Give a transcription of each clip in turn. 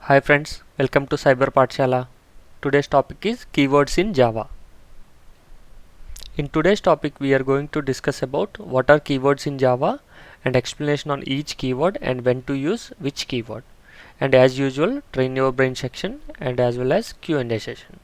Hi friends, welcome to Cyber Pathshala. Today's topic is keywords in Java. In today's topic we are going to discuss about what are keywords in Java and explanation on each keyword and when to use which keyword. And as usual, train your brain section and as well as Q&A session.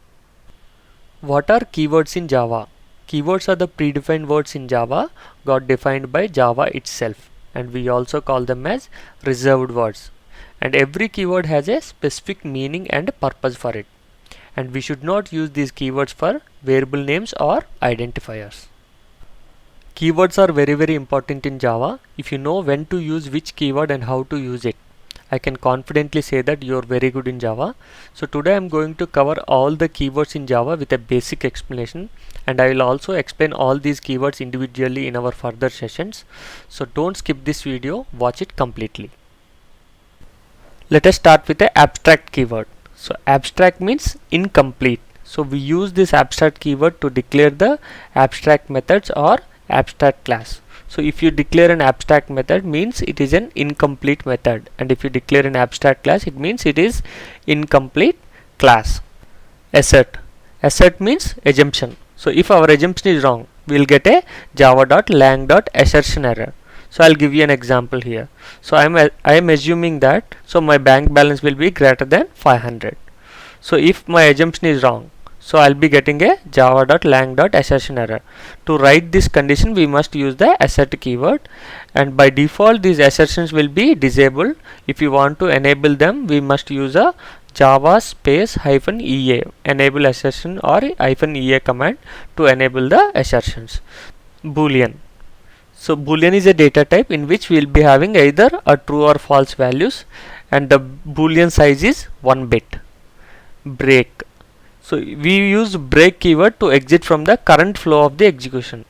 What are keywords in Java? Keywords are the predefined words in Java got defined by Java itself, and we also call them as reserved words. And every keyword has a specific meaning and purpose for it, and we should not use these keywords for variable names or identifiers. Keywords are very important in Java. If you know when to use which keyword and how to use it, I can confidently say that you are very good in Java. So today I am going to cover all the keywords in Java with a basic explanation, and I will also explain all these keywords individually in our further sessions. So don't skip this video, watch it completely. Let us start with the abstract keyword. So abstract means incomplete. So we use this abstract keyword to declare the abstract methods or abstract class. So if you declare an abstract method, means it is an incomplete method, and if you declare an abstract class, it means it is incomplete class. Assert. Assert means assumption. So if our assumption is wrong, we will get a java.lang.assertion error. So I'll give you an example here. So I am assuming that my bank balance will be greater than 500. So if my assumption is wrong, so I'll be getting a java.lang.assertion error. To write this condition, we must use the assert keyword, and by default these assertions will be disabled. If you want to enable them, we must use a java space -ea enable assertion or -ea command to enable the assertions. Boolean. So boolean is a data type in which we will be having either a true or false values, and the boolean size is 1 bit. Break. So we use break keyword to exit from the current flow of the execution.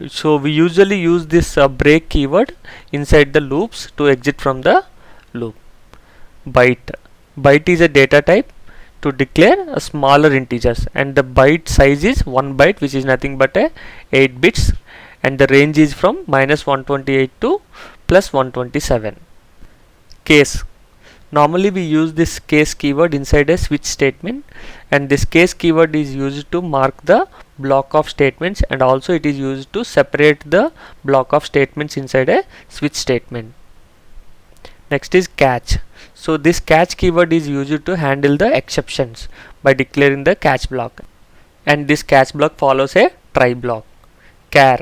So we usually use this break keyword inside the loops to exit from the loop. Byte. Byte is a data type to declare a smaller integers, and the byte size is 1 byte, which is nothing but a 8 bits, and the range is from -128 to +127. Case. Normally we use this case keyword inside a switch statement, and this case keyword is used to mark the block of statements, and also it is used to separate the block of statements inside a switch statement. Next is catch. So this catch keyword is used to handle the exceptions by declaring the catch block, and this catch block follows a try block. Char.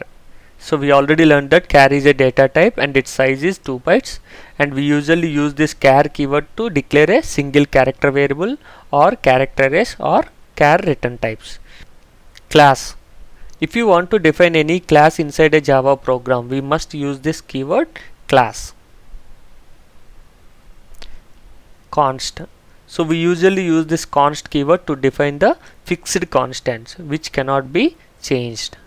So we already learned that char is a data type and its size is 2 bytes, and we usually use this char keyword to declare a single character variable or character arrays or char return types. Class. If you want to define any class inside a Java program, we must use this keyword class. Const. So we usually use this const keyword to define the fixed constants which cannot be changed.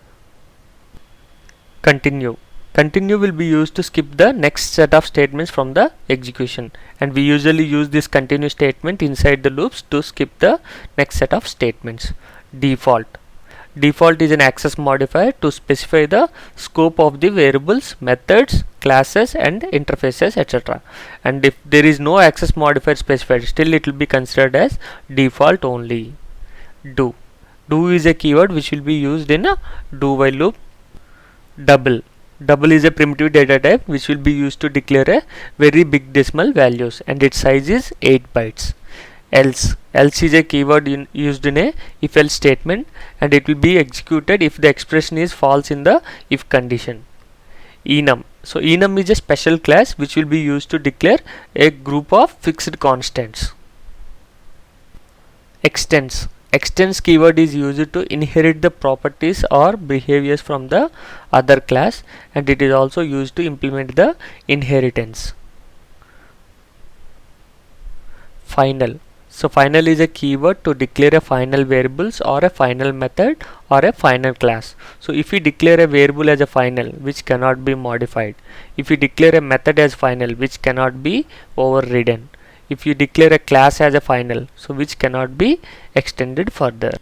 Continue. Continue will be used to skip the next set of statements from the execution, and we usually use this continue statement inside the loops to skip the next set of statements. Default. Default is an access modifier to specify the scope of the variables, methods, classes and interfaces, etc. And if there is no access modifier specified, still it will be considered as default only. Do. Do is a keyword which will be used in a do while loop. Double. Double is a primitive data type which will be used to declare a very big decimal values, and its size is 8 bytes. Else. Else is a keyword used in a if else statement, and it will be executed if the expression is false in the if condition. Enum. So enum is a special class which will be used to declare a group of fixed constants. Extends. Extends keyword is used to inherit the properties or behaviors from the other class, and it is also used to implement the inheritance. Final. So final is a keyword to declare a final variables or a final method or a final class. So if we declare a variable as a final which cannot be modified, if we declare a method as final which cannot be overridden, if you declare a class as a final, so which cannot be extended further.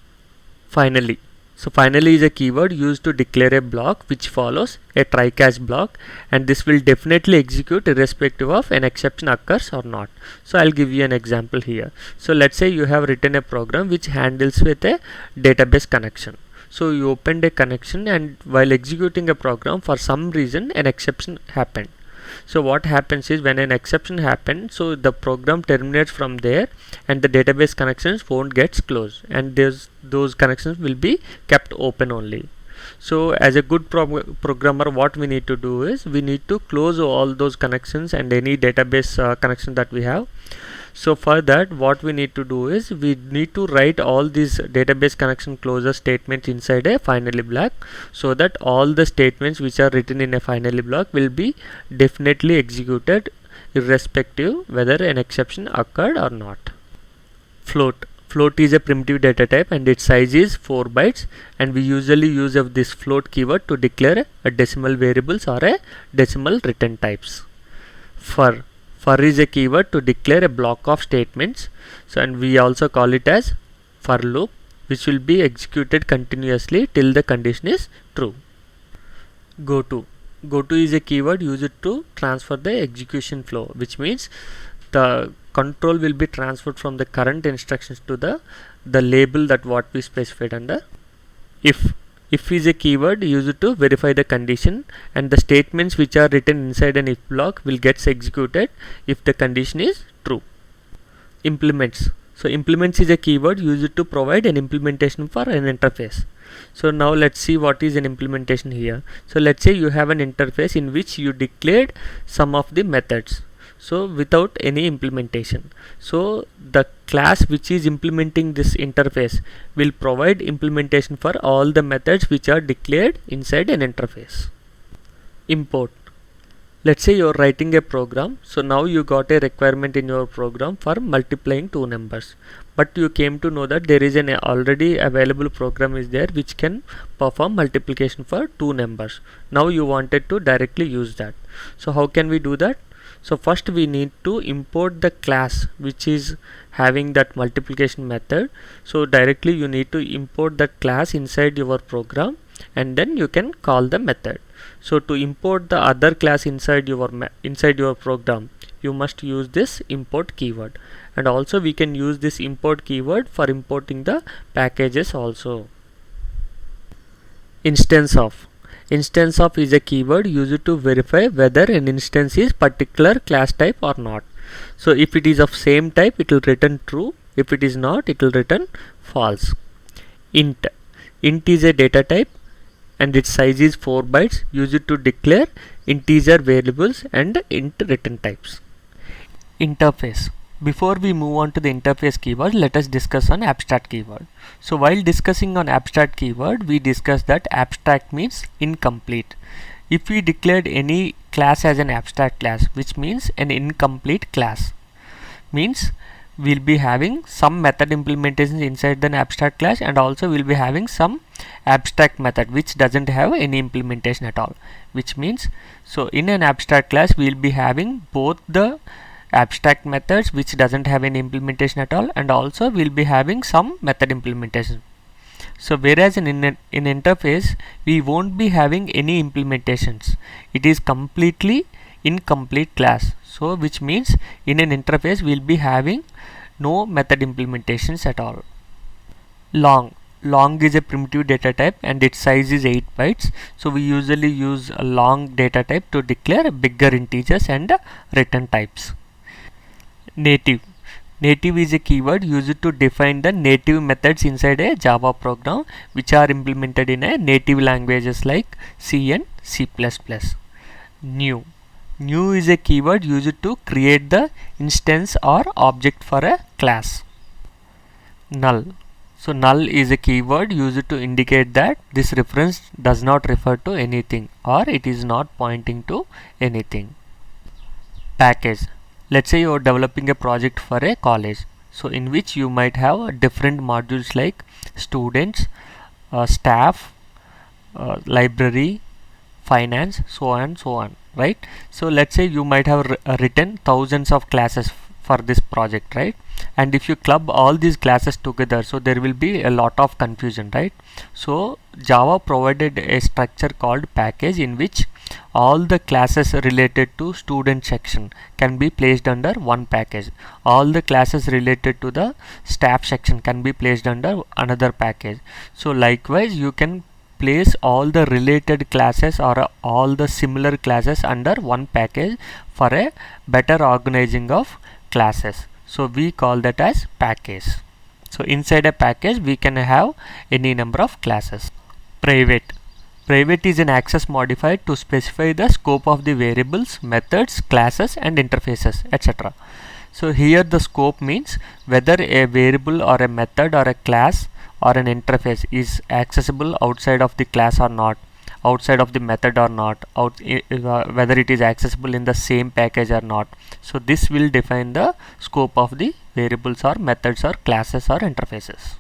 Finally. So finally is a keyword used to declare a block which follows a try-catch block, and this will definitely execute irrespective of an exception occurs or not. So I'll give you an example here. So let's say you have written a program which handles with a database connection. So you opened a connection, and while executing a program, for some reason an exception happened. So what happens is, when an exception happens, so the program terminates from there and the database connections won't get closed, and those connections will be kept open only. So as a good programmer, what we need to do is we need to close all those connections and any database connection that we have. So for that, what we need to do is we need to write all these database connection closure statements inside a finally block, so that all the statements which are written in a finally block will be definitely executed irrespective whether an exception occurred or not. Float is a primitive data type and its size is 4 bytes, and we usually use of this float keyword to declare a decimal variables or a decimal return types. For is a keyword to declare a block of statements, so and we also call it as for loop, which will be executed continuously till the condition is true. Goto is a keyword used to transfer the execution flow, which means the control will be transferred from the current instructions to the label that what we specified under. If is a keyword used to verify the condition, and the statements which are written inside an if block will get executed if the condition is true. Implements. So implements is a keyword used to provide an implementation for an interface. So now let's see what is an implementation here. So let's say you have an interface in which you declared some of the methods, so without any implementation. So the class which is implementing this interface will provide implementation for all the methods which are declared inside an interface. Import. Let's say you're writing a program, so now you got a requirement in your program for multiplying two numbers, but you came to know that there is an already available program is there which can perform multiplication for two numbers. Now you wanted to directly use that. So how can we do that? So first we need to import the class which is having that multiplication method. So directly you need to import that class inside your program, and then you can call the method. So to import the other class inside your program, you must use this import keyword, and also we can use this import keyword for importing the packages also. Instance of is a keyword used to verify whether an instance is particular class type or not. So if it is of same type, it will return true. If it is not, it will return false. Int is a data type and its size is 4 bytes, used to declare integer variables and int return types. Interface. Before we move on to the interface keyword, let us discuss on abstract keyword. So while discussing on abstract keyword, we discussed that abstract means incomplete. If we declared any class as an abstract class, which means an incomplete class, means we'll be having some method implementations inside the abstract class, and also we'll be having some abstract method which doesn't have any implementation at all, which means, so in an abstract class we'll be having both the abstract methods which doesn't have any implementation at all, and also we'll be having some method implementation. So whereas in interface we won't be having any implementations, it is completely incomplete class. So which means in an interface we'll be having no method implementations at all. Long is a primitive data type and its size is 8 bytes. So we usually use a long data type to declare bigger integers and return types. Native is a keyword used to define the native methods inside a Java program which are implemented in a native languages like C and C++. New is a keyword used to create the instance or object for a class. Null. So null is a keyword used to indicate that this reference does not refer to anything or it is not pointing to anything. Package. Let's say you are developing a project for a college, so in which you might have different modules like students, staff, library, finance, so on, right? So let's say you might have written thousands of classes for this project, right? And if you club all these classes together, so there will be a lot of confusion, right? So Java provided a structure called package in which all the classes related to student section can be placed under one package. All the classes related to the staff section can be placed under another package. So likewise you can place all the related classes or all the similar classes under one package for a better organizing of classes. So we call that as package. So inside a package we can have any number of classes. Private is an access modifier to specify the scope of the variables, methods, classes and interfaces, etc. So here the scope means whether a variable or a method or a class or an interface is accessible outside of the class or not, outside of the method or not, whether it is accessible in the same package or not. So this will define the scope of the variables or methods or classes or interfaces.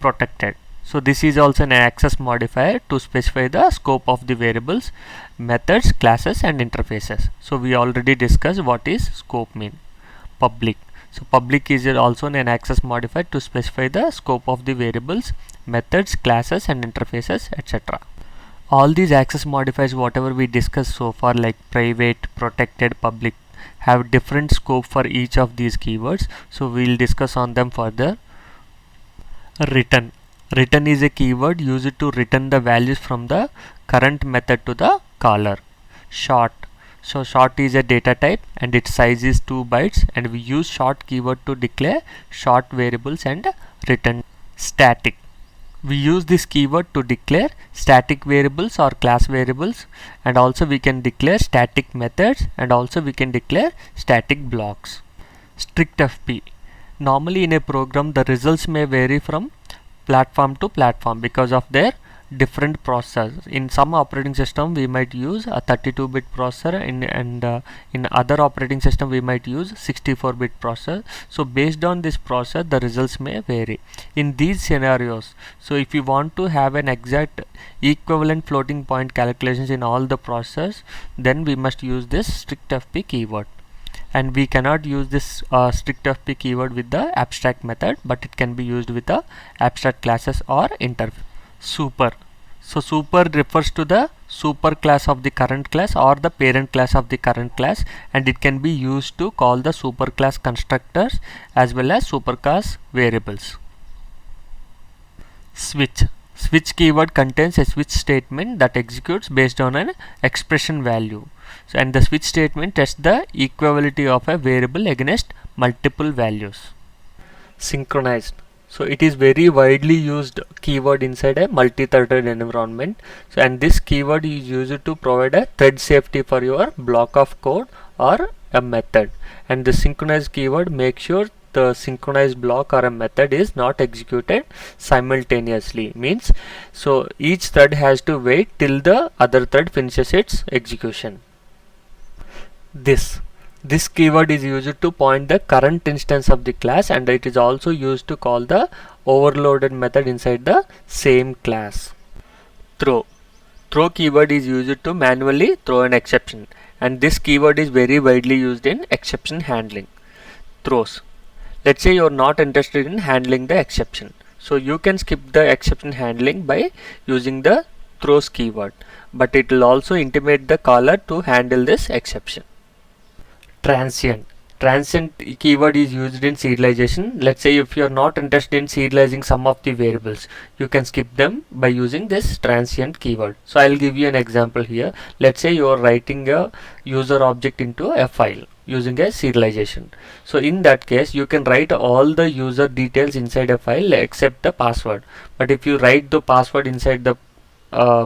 Protected. So this is also an access modifier to specify the scope of the variables, methods, classes and interfaces. So we already discussed what is scope mean. Public. So public is also an access modifier to specify the scope of the variables, methods, classes and interfaces, etc. All these access modifiers whatever we discussed so far, like private, protected, public, have different scope for each of these keywords. So we'll discuss on them further. Return. Return is a keyword used to return the values from the current method to the caller. Short. So short is a data type and its size is 2 bytes, and we use short keyword to declare short variables and return. Static. We use this keyword to declare static variables or class variables, and also we can declare static methods, and also we can declare static blocks. Strict FP. Normally in a program the results may vary from platform to platform because of their different processors. In some operating system we might use a 32-bit processor, and in other operating system we might use 64-bit processor. So based on this processor the results may vary. In these scenarios, so if you want to have an exact equivalent floating point calculations in all the processors, then we must use this strict FP keyword. And we cannot use this strict FP keyword with the abstract method, but it can be used with the abstract classes or interface. Super. So super refers to the super class of the current class or the parent class of the current class, and it can be used to call the super class constructors as well as super class variables. Switch. Switch keyword contains a switch statement that executes based on an expression value. So, and the switch statement tests the equality of a variable against multiple values. Synchronized. So it is very widely used keyword inside a multi-threaded environment. So, and this keyword is used to provide a thread safety for your block of code or a method. And the synchronized keyword makes sure the synchronized block or a method is not executed simultaneously. Means, so each thread has to wait till the other thread finishes its execution. This keyword is used to point the current instance of the class, and it is also used to call the overloaded method inside the same class. Throw. Throw keyword is used to manually throw an exception, and this keyword is very widely used in exception handling. Throws. Let's say you are not interested in handling the exception, so you can skip the exception handling by using the throws keyword, but it will also intimate the caller to handle this exception. Transient. Transient keyword is used in serialization. Let's say if you are not interested in serializing some of the variables, you can skip them by using this transient keyword. So I'll give you an example here. Let's say you are writing a user object into a file using a serialization. So in that case you can write all the user details inside a file except the password. But if you write the password inside the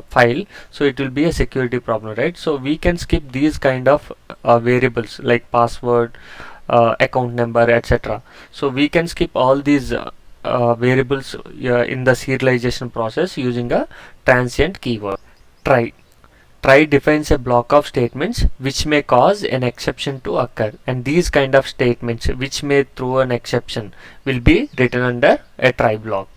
file, so it will be a security problem, right? So we can skip these kind of variables like password, account number, etc. So we can skip all these variables in the serialization process using a transient keyword. Try. Try defines a block of statements which may cause an exception to occur, and these kind of statements which may throw an exception will be written under a try block.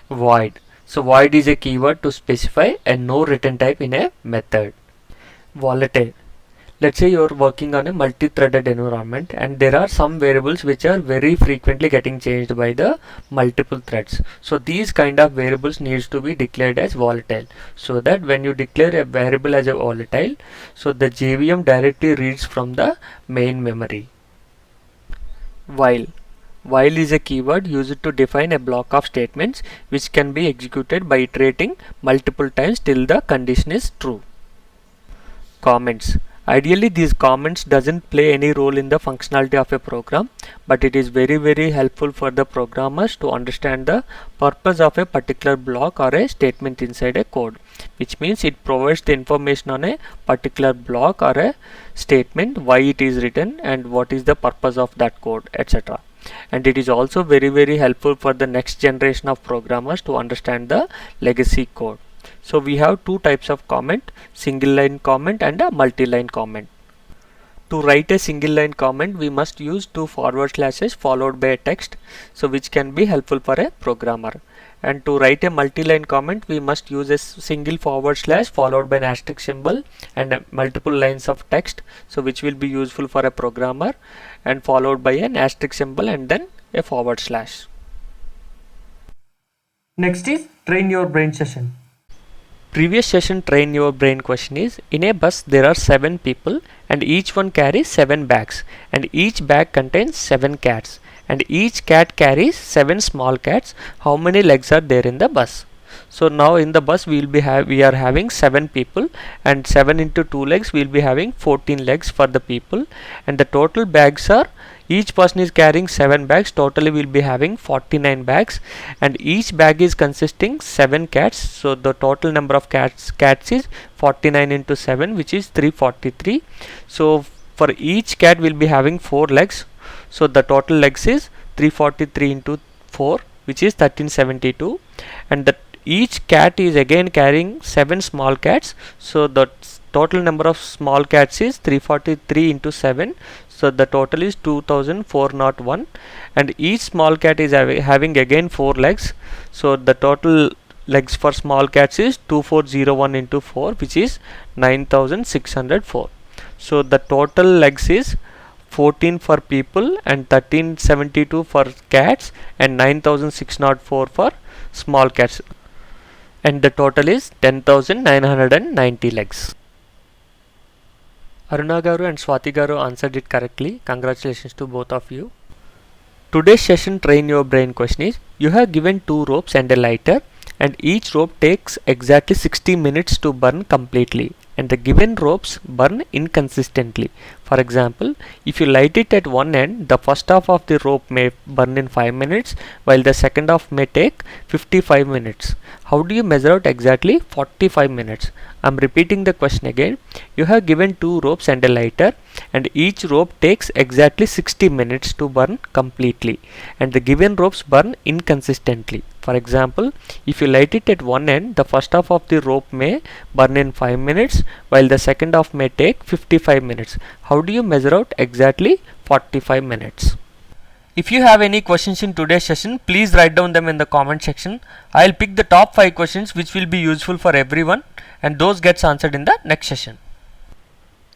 Void. So void is a keyword to specify a no return type in a method. Volatile. Let's say you're working on a multi-threaded environment and there are some variables which are very frequently getting changed by the multiple threads. So these kind of variables needs to be declared as volatile, so that when you declare a variable as a volatile, so the JVM directly reads from the main memory. While is a keyword used to define a block of statements which can be executed by iterating multiple times till the condition is true. Comments. Ideally, these comments doesn't play any role in the functionality of a program, but it is very helpful for the programmers to understand the purpose of a particular block or a statement inside a code, which means it provides the information on a particular block or a statement, why it is written and what is the purpose of that code, etc. And it is also very helpful for the next generation of programmers to understand the legacy code. So we have two types of comment, single line comment and a multi-line comment. To write a single line comment, we must use two forward slashes followed by a text, so which can be helpful for a programmer. And to write a multi-line comment, we must use a single forward slash followed by an asterisk symbol and multiple lines of text, so which will be useful for a programmer, and followed by an asterisk symbol and then a forward slash. Next is train your brain session. Previous session train your brain question is, in a bus there are 7 people and each one carries 7 bags and each bag contains 7 cats and each cat carries 7 small cats. How many legs are there in the bus? So now in the bus we are having 7 people, and 7 into 2 legs we will be having 14 legs for the people, and the total bags are, each person is carrying 7 bags, totally we will be having 49 bags, and each bag is consisting 7 cats, so the total number of cats is 49 into 7, which is 343. So for each cat we will be having 4 legs, so the total legs is 343 into 4, which is 1372, and the each cat is again carrying 7 small cats, so the total number of small cats is 343 into 7, so the total is 2401, and each small cat is having again 4 legs, so the total legs for small cats is 2401 into 4, which is 9604. So the total legs is 14 for people and 1372 for cats and 9604 for small cats, and the total is 10,990 legs. Aruna Garu and Swati Garu answered it correctly. Congratulations to both of you. Today's session train your brain question is, you have given 2 ropes and a lighter and each rope takes exactly 60 minutes to burn completely, and the given ropes burn inconsistently. For example, if you light it at one end, the first half of the rope may burn in 5 minutes while the second half may take 55 minutes. How do you measure out exactly 45 minutes? I am repeating the question again. You have given 2 ropes and a lighter and each rope takes exactly 60 minutes to burn completely, and the given ropes burn inconsistently. For example, if you light it at one end, the first half of the rope may burn in 5 minutes while the second half may take 55 minutes. How do you measure out exactly 45 minutes? If you have any questions in today's session, please write down them in the comment section. I'll pick the top 5 questions which will be useful for everyone, and those gets answered in the next session.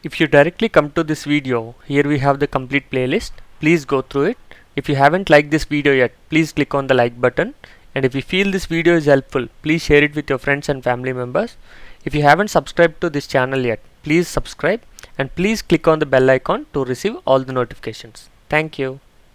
If you directly come to this video, here we have the complete playlist. Please go through it. If you haven't liked this video yet, please click on the like button. And if you feel this video is helpful, please share it with your friends and family members. If you haven't subscribed to this channel yet, please subscribe and please click on the bell icon to receive all the notifications. Thank you.